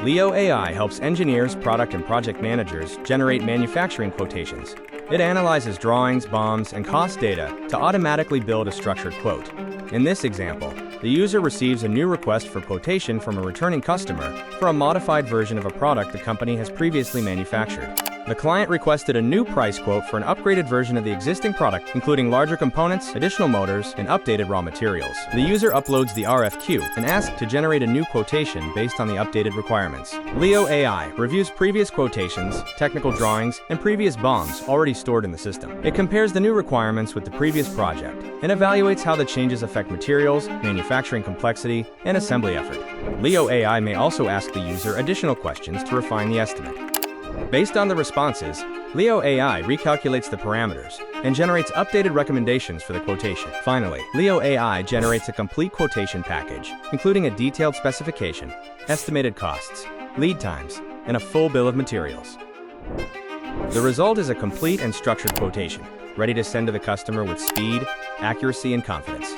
Leo AI helps engineers, product and project managers generate manufacturing quotations. It analyzes drawings, BOMs, and cost data to automatically build a structured quote. In this example, the user receives a new request for quotation from a returning customer for a modified version of a product the company has previously manufactured. The client requested a new price quote for an upgraded version of the existing product, including larger components, additional motors, and updated raw materials. The user uploads the RFQ and asks to generate a new quotation based on the updated requirements. Leo AI reviews previous quotations, technical drawings, and previous BOMs already stored in the system. It compares the new requirements with the previous project and evaluates how the changes affect materials, manufacturing complexity, and assembly effort. Leo AI may also ask the user additional questions to refine the estimate. Based on the responses, Leo AI recalculates the parameters and generates updated recommendations for the quotation. Finally, Leo AI generates a complete quotation package, including a detailed specification, estimated costs, lead times, and a full bill of materials. The result is a complete and structured quotation, ready to send to the customer with speed, accuracy, and confidence.